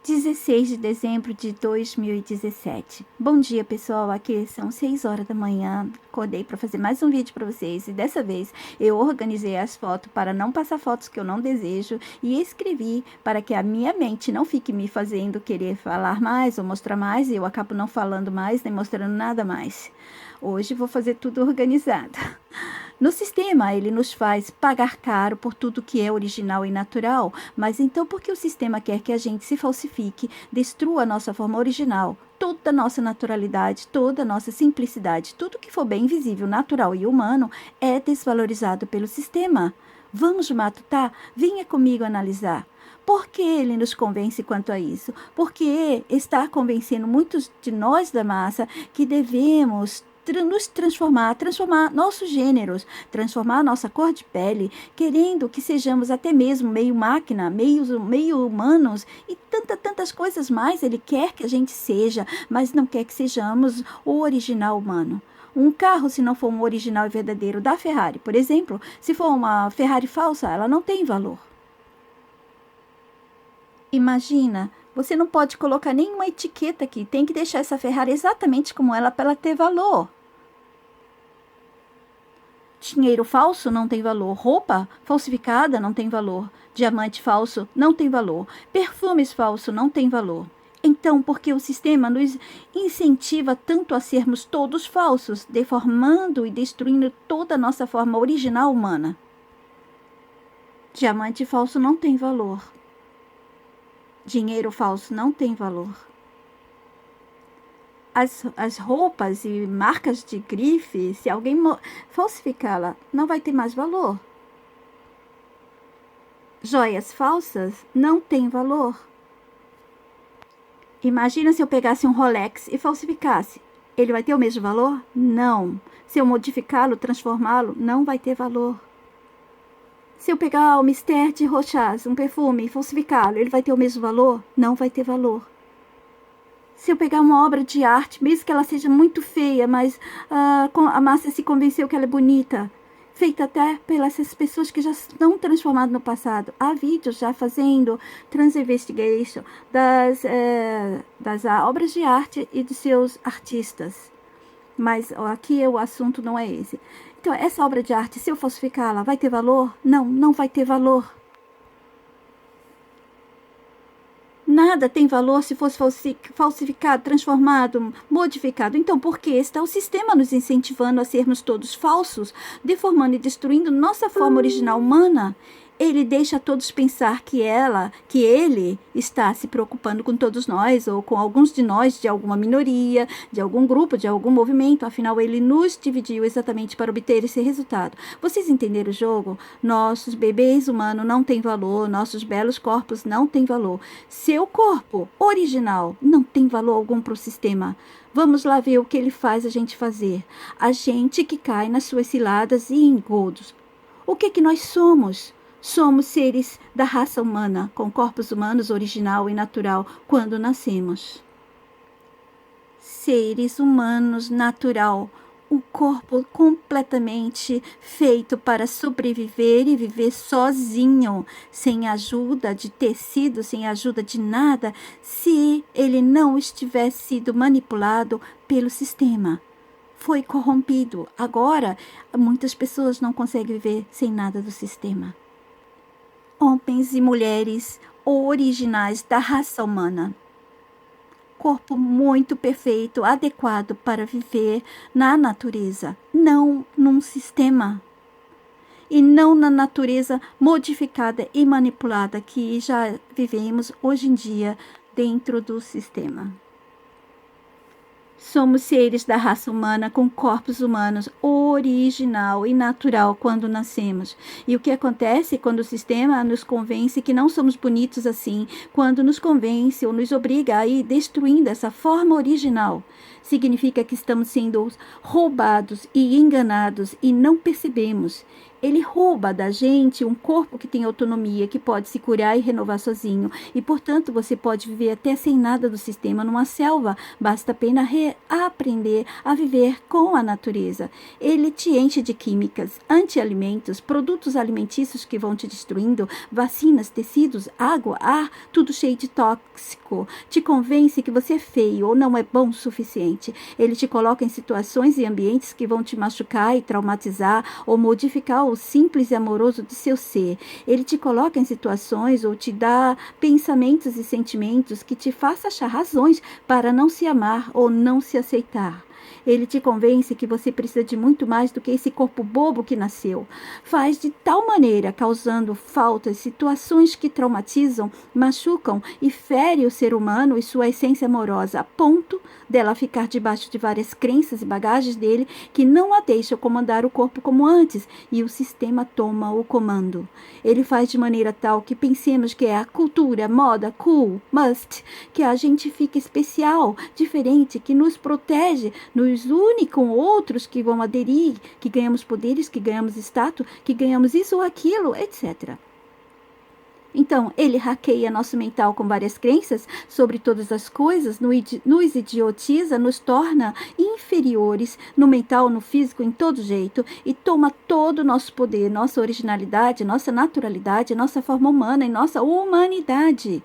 16 de dezembro de 2017. Bom dia, pessoal. Aqui são 6 horas da manhã. Acordei para fazer mais um vídeo para vocês e dessa vez eu organizei as fotos para não passar fotos que eu não desejo e escrevi para que a minha mente não fique me fazendo querer falar mais ou mostrar mais e eu acabo não falando mais nem mostrando nada mais. Hoje vou fazer tudo organizado. No sistema, ele nos faz pagar caro por tudo que é original e natural, mas então por que o sistema quer que a gente se falsifique, destrua a nossa forma original, toda a nossa naturalidade, toda a nossa simplicidade, tudo que for bem visível, natural e humano é desvalorizado pelo sistema? Vamos matutar? Venha comigo analisar. Por que ele nos convence quanto a isso? Porque está convencendo muitos de nós da massa que devemos nos transformar nossos gêneros, transformar nossa cor de pele, querendo que sejamos até mesmo meio máquina, meio humanos e tantas coisas mais ele quer que a gente seja, mas não quer que sejamos o original humano. Um carro, se não for um original e verdadeiro da Ferrari, por exemplo, se for uma Ferrari falsa, ela não tem valor. Imagina, você não pode colocar nenhuma etiqueta aqui, tem que deixar essa Ferrari exatamente como ela para ela ter valor. Dinheiro falso não tem valor, roupa falsificada não tem valor, diamante falso não tem valor, perfumes falsos não tem valor. Então, por que o sistema nos incentiva tanto a sermos todos falsos, deformando e destruindo toda a nossa forma original humana? Diamante falso não tem valor. Dinheiro falso não tem valor. As roupas e marcas de grife, se alguém falsificá-la, não vai ter mais valor. Joias falsas não têm valor. Imagina se eu pegasse um Rolex e falsificasse. Ele vai ter o mesmo valor? Não. Se eu modificá-lo, transformá-lo, não vai ter valor. Se eu pegar o Mystère de Rochas, um perfume, e falsificá-lo, ele vai ter o mesmo valor? Não vai ter valor. Se eu pegar uma obra de arte, mesmo que ela seja muito feia, mas a massa se convenceu que ela é bonita, feita até pelas pessoas que já estão transformadas no passado. Há vídeos já fazendo trans-investigation das obras de arte e dos seus artistas. Mas aqui o assunto não é esse. Então, essa obra de arte, se eu falsificá-la, vai ter valor? Não, não vai ter valor. Nada tem valor se fosse falsificado, transformado, modificado. Então, por que está o sistema nos incentivando a sermos todos falsos, deformando e destruindo nossa forma original humana? Ele deixa todos pensar que ele está se preocupando com todos nós, ou com alguns de nós, de alguma minoria, de algum grupo, de algum movimento. Afinal, ele nos dividiu exatamente para obter esse resultado. Vocês entenderam o jogo? Nossos bebês humanos não têm valor, nossos belos corpos não têm valor. Seu corpo original não tem valor algum para o sistema. Vamos lá ver o que ele faz a gente fazer. A gente que cai nas suas ciladas e engodos. O que nós somos? Somos seres da raça humana, com corpos humanos original e natural quando nascemos. Seres humanos natural, o corpo completamente feito para sobreviver e viver sozinho, sem ajuda de tecido, sem ajuda de nada, se ele não tivesse sido manipulado pelo sistema. Foi corrompido. Agora, muitas pessoas não conseguem viver sem nada do sistema. Homens e mulheres originais da raça humana. Corpo muito perfeito, adequado para viver na natureza, não num sistema. E não na natureza modificada e manipulada que já vivemos hoje em dia dentro do sistema. Somos seres da raça humana com corpos humanos original e natural quando nascemos. E o que acontece quando o sistema nos convence que não somos bonitos assim, quando nos convence ou nos obriga a ir destruindo essa forma original, significa que estamos sendo roubados e enganados e não percebemos. Ele rouba da gente um corpo que tem autonomia, que pode se curar e renovar sozinho. E, portanto, você pode viver até sem nada do sistema numa selva. Basta apenas aprender a viver com a natureza. Ele te enche de químicas, anti-alimentos, produtos alimentícios que vão te destruindo, vacinas, tecidos, água, ar, tudo cheio de tóxico. Te convence que você é feio ou não é bom o suficiente. Ele te coloca em situações e ambientes que vão te machucar e traumatizar ou modificar o simples e amoroso de seu ser. Ele te coloca em situações ou te dá pensamentos e sentimentos que te façam achar razões para não se amar ou não se aceitar. Ele te convence que você precisa de muito mais do que esse corpo bobo que nasceu. Faz de tal maneira, causando faltas, situações que traumatizam, machucam e ferem o ser humano e sua essência amorosa, a ponto dela ficar debaixo de várias crenças e bagagens dele que não a deixam comandar o corpo como antes, e o sistema toma o comando. Ele faz de maneira tal que pensemos que é a cultura, moda, cool, must, que a gente fica especial, diferente, que nos protege, nos une com outros que vão aderir, que ganhamos poderes, que ganhamos status, que ganhamos isso ou aquilo, etc. Então, ele hackeia nosso mental com várias crenças sobre todas as coisas, nos idiotiza, nos torna inferiores no mental, no físico, em todo jeito, e toma todo o nosso poder, nossa originalidade, nossa naturalidade, nossa forma humana e nossa humanidade.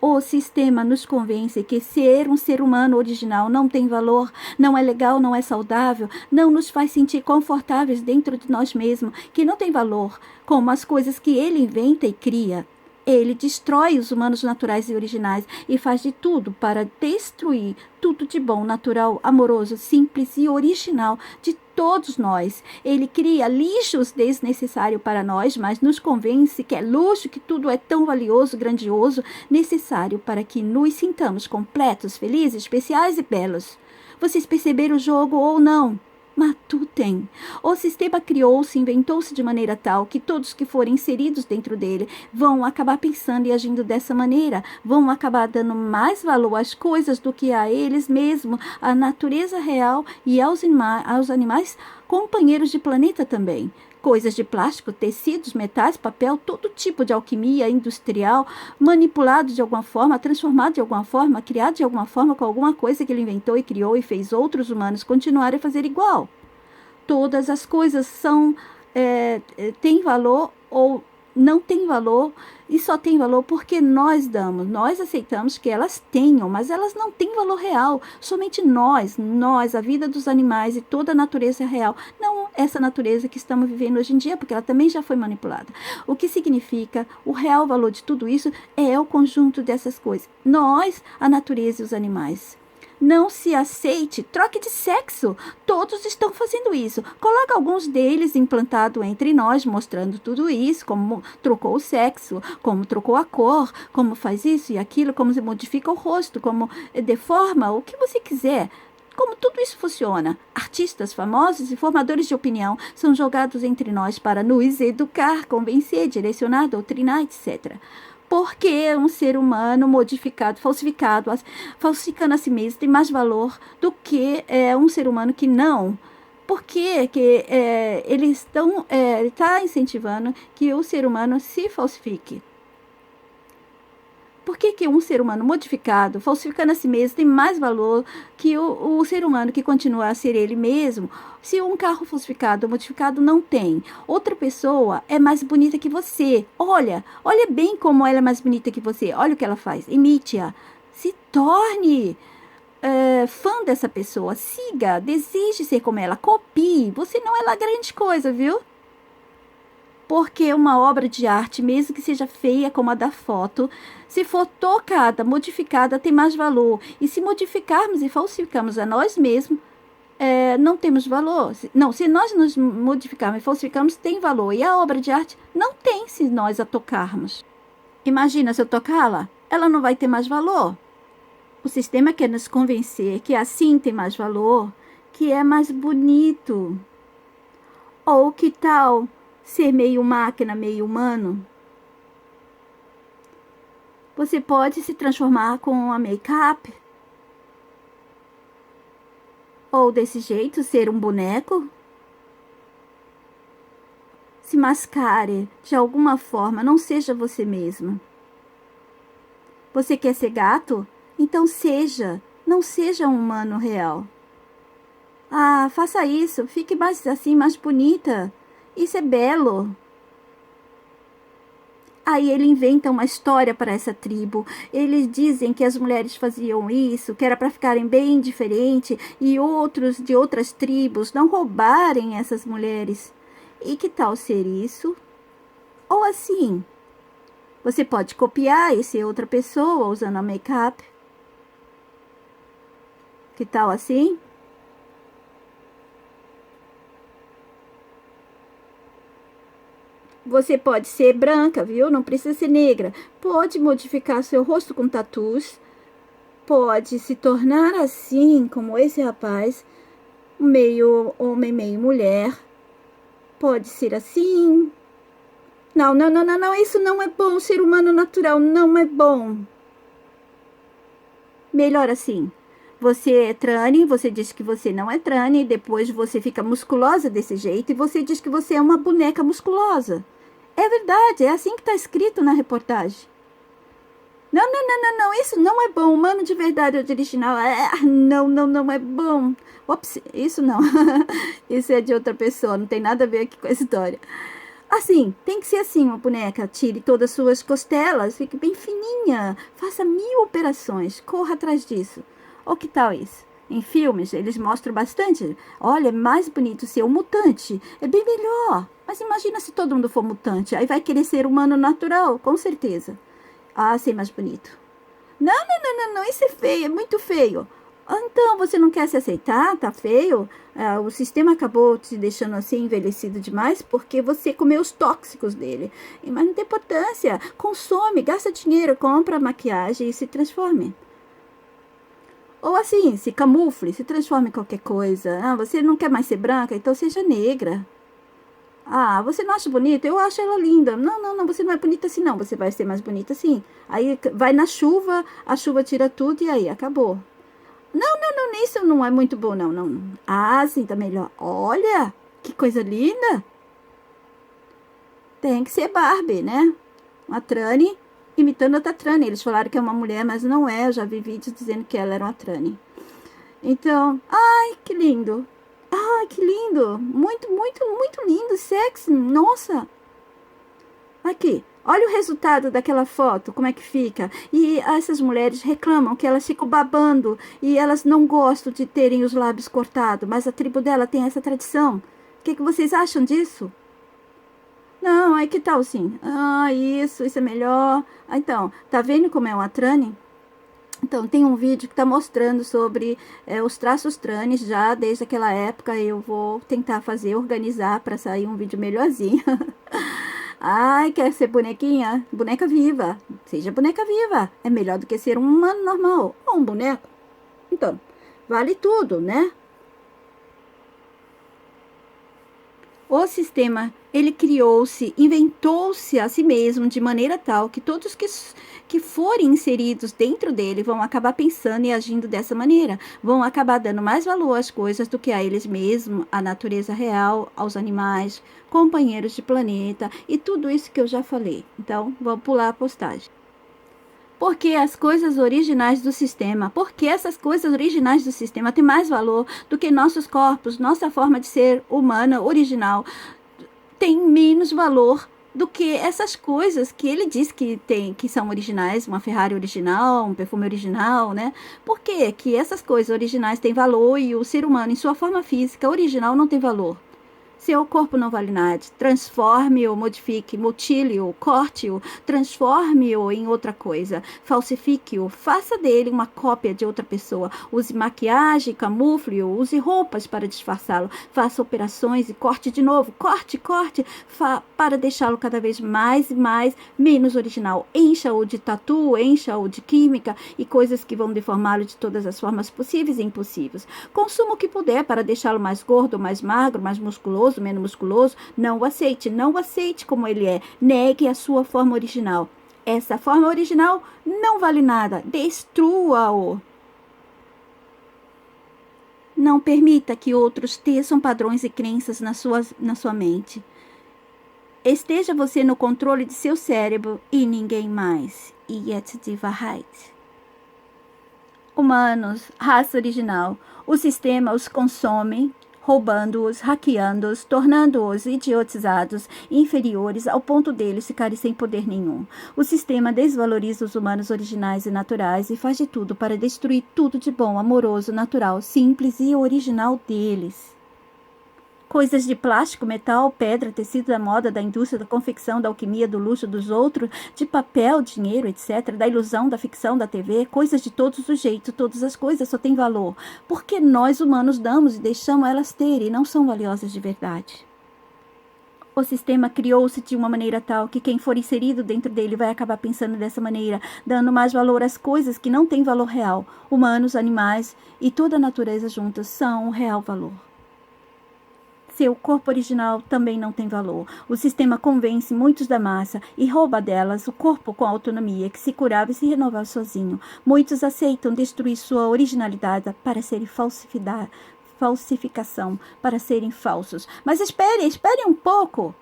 O sistema nos convence que ser um ser humano original não tem valor, não é legal, não é saudável, não nos faz sentir confortáveis dentro de nós mesmos, que não tem valor, como as coisas que ele inventa e cria. Ele destrói os humanos naturais e originais e faz de tudo para destruir tudo de bom, natural, amoroso, simples e original de todos nós. Ele cria lixos desnecessários para nós, mas nos convence que é luxo, que tudo é tão valioso, grandioso, necessário para que nos sintamos completos, felizes, especiais e belos. Vocês perceberam o jogo ou não? Matutem. O sistema criou-se, inventou-se de maneira tal que todos que forem inseridos dentro dele vão acabar pensando e agindo dessa maneira, vão acabar dando mais valor às coisas do que a eles mesmos, à natureza real e aos animais companheiros de planeta também. Coisas de plástico, tecidos, metais, papel, todo tipo de alquimia industrial, manipulado de alguma forma, transformado de alguma forma, criado de alguma forma com alguma coisa que ele inventou e criou e fez outros humanos continuarem a fazer igual. Todas as coisas têm valor ou não têm valor, e só tem valor porque nós damos, nós aceitamos que elas tenham, mas elas não têm valor real. Somente nós, a vida dos animais e toda a natureza real, não essa natureza que estamos vivendo hoje em dia, porque ela também já foi manipulada. O que significa o real valor de tudo isso é o conjunto dessas coisas. Nós, a natureza e os animais. Não se aceite, troque de sexo. Todos estão fazendo isso. Coloca alguns deles implantado entre nós, mostrando tudo isso, como trocou o sexo, como trocou a cor, como faz isso e aquilo, como se modifica o rosto, como deforma, o que você quiser. Como tudo isso funciona. Artistas famosos e formadores de opinião são jogados entre nós para nos educar, convencer, direcionar, doutrinar, etc. Porque um ser humano modificado, falsificando a si mesmo, tem mais valor do que um ser humano que não. Porque eles está incentivando que o ser humano se falsifique. Por que um ser humano modificado, falsificando a si mesmo, tem mais valor que o ser humano que continua a ser ele mesmo? Se um carro falsificado ou modificado não tem, outra pessoa é mais bonita que você. Olha bem como ela é mais bonita que você. Olha o que ela faz. Imite-a. Se torne fã dessa pessoa. Siga, deseje ser como ela. Copie. Você não é lá grande coisa, viu? Porque uma obra de arte, mesmo que seja feia como a da foto, se for tocada, modificada, tem mais valor. E se modificarmos e falsificarmos a nós mesmos, não temos valor. Não, se nós nos modificarmos e falsificarmos, tem valor. E a obra de arte não tem se nós a tocarmos. Imagina, se eu tocá-la, ela não vai ter mais valor. O sistema quer nos convencer que assim tem mais valor, que é mais bonito. Ou que tal ser meio máquina, meio humano? Você pode se transformar com uma make-up? Ou desse jeito, ser um boneco? se mascare de alguma forma, não seja você mesma. Você quer ser gato? Então seja, não seja um humano real. Ah, faça isso, fique mais assim, mais bonita. Isso é belo. Aí ele inventa uma história para essa tribo. Eles dizem que as mulheres faziam isso, que era para ficarem bem diferente e outros de outras tribos não roubarem essas mulheres. E que tal ser isso? Ou assim, você pode copiar e ser outra pessoa usando a make-up. Que tal assim? Você pode ser branca, viu? Não precisa ser negra. Pode modificar seu rosto com tatus. Pode se tornar assim, como esse rapaz, meio homem, meio mulher. Pode ser assim. Não, não, não, não, não. Isso não é bom. Ser humano natural não é bom. Melhor assim. Você é trane, você diz que você não é trane, depois você fica musculosa desse jeito e você diz que você é uma boneca musculosa. É verdade, é assim que está escrito na reportagem. Não, não, não, não, não, isso não é bom. Humano de verdade original. Não, não, não é bom. Ops, isso não. Isso é de outra pessoa, não tem nada a ver aqui com a história. Assim, tem que ser assim uma boneca. Tire todas as suas costelas, fique bem fininha. Faça 1000 operações, corra atrás disso. Ou que tal isso? Em filmes, eles mostram bastante. Olha, é mais bonito ser um mutante. É bem melhor. Mas imagina se todo mundo for mutante. Aí vai querer ser humano natural, com certeza. Ah, ser mais bonito. Não, não, não, não, não. Isso é feio, é muito feio. Então, você não quer se aceitar? Tá feio? O sistema acabou te deixando assim envelhecido demais porque você comeu os tóxicos dele. Mas não tem importância. Consome, gasta dinheiro, compra maquiagem e se transforme. Ou assim, se camufle, se transforme em qualquer coisa. Ah, você não quer mais ser branca? Então seja negra. Ah, você não acha bonita? Eu acho ela linda. Não, não, não, você não é bonita assim, não. Você vai ser mais bonita assim. Aí vai na chuva, a chuva tira tudo e aí acabou. Não, não, não, isso não é muito bom, não, não. Ah, sim, tá melhor. Olha, que coisa linda. Tem que ser Barbie, né? Uma Trane imitando outra Trane. Eles falaram que é uma mulher, mas não é. Eu já vi vídeos dizendo que ela era uma Trane. Então, ai, que lindo. Ai, que lindo. Muito, muito, muito lindo. Sexy. Nossa. Aqui, olha o resultado daquela foto, como é que fica. E essas mulheres reclamam que elas ficam babando e elas não gostam de terem os lábios cortados, mas a tribo dela tem essa tradição. O que vocês acham disso? Não, aí que tal sim? Ah, isso é melhor. Ah, então, tá vendo como é uma trane? Então, tem um vídeo que está mostrando sobre os traços tranes já desde aquela época. Eu vou tentar fazer, organizar para sair um vídeo melhorzinho. Ai, quer ser bonequinha? Boneca viva. Seja boneca viva. É melhor do que ser um humano normal ou um boneco. Então, vale tudo, né? O sistema, ele criou-se, inventou-se a si mesmo de maneira tal que todos que forem inseridos dentro dele vão acabar pensando e agindo dessa maneira. Vão acabar dando mais valor às coisas do que a eles mesmos, à natureza real, aos animais, companheiros de planeta e tudo isso que eu já falei. Então, vamos pular a postagem. Porque as coisas originais do sistema, porque essas coisas originais do sistema têm mais valor do que nossos corpos, nossa forma de ser humana original tem menos valor do que essas coisas que ele diz que tem, que são originais, uma Ferrari original, um perfume original, né? Por que que essas coisas originais têm valor e o ser humano em sua forma física original não tem valor? Seu corpo não vale nada. Transforme-o, modifique, mutile-o, corte-o, transforme-o em outra coisa. Falsifique-o, faça dele uma cópia de outra pessoa. Use maquiagem, camufle-o, use roupas para disfarçá-lo. Faça operações e corte de novo. Corte, corte, para deixá-lo cada vez mais e mais menos original. Encha-o de tatu, encha-o de química e coisas que vão deformá-lo de todas as formas possíveis e impossíveis. Consuma o que puder para deixá-lo mais gordo, mais magro, mais musculoso, menos musculoso. Não o aceite como ele é. Negue a sua forma original. Essa forma original não vale nada. Destrua-o. Não permita que outros teçam padrões e crenças na sua mente. Esteja você no controle de seu cérebro e ninguém mais. Yet die Wahrheit. Humanos, raça original, o sistema os consome, roubando-os, hackeando-os, tornando-os idiotizados, inferiores, ao ponto deles ficarem sem poder nenhum. O sistema desvaloriza os humanos originais e naturais e faz de tudo para destruir tudo de bom, amoroso, natural, simples e original deles. Coisas de plástico, metal, pedra, tecido da moda, da indústria, da confecção, da alquimia, do luxo dos outros, de papel, dinheiro, etc., da ilusão, da ficção, da TV, coisas de todos os jeitos, todas as coisas só têm valor, porque nós humanos damos e deixamos elas terem e não são valiosas de verdade. O sistema criou-se de uma maneira tal que quem for inserido dentro dele vai acabar pensando dessa maneira, dando mais valor às coisas que não têm valor real. Humanos, animais e toda a natureza juntas são o real valor. Seu corpo original também não tem valor. O sistema convence muitos da massa e rouba delas o corpo com autonomia que se curava e se renovava sozinho. Muitos aceitam destruir sua originalidade para serem falsificação, para serem falsos. Mas espere um pouco.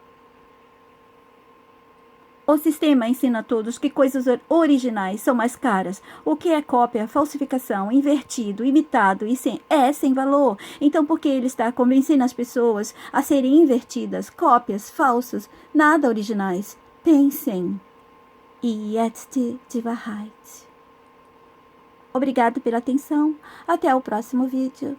O sistema ensina a todos que coisas originais são mais caras. O que é cópia, falsificação, invertido, imitado e sem valor. Então, por que ele está convencendo as pessoas a serem invertidas, cópias, falsas, nada originais? Pensem. Jetzt die Wahrheit. Obrigado pela atenção. Até o próximo vídeo.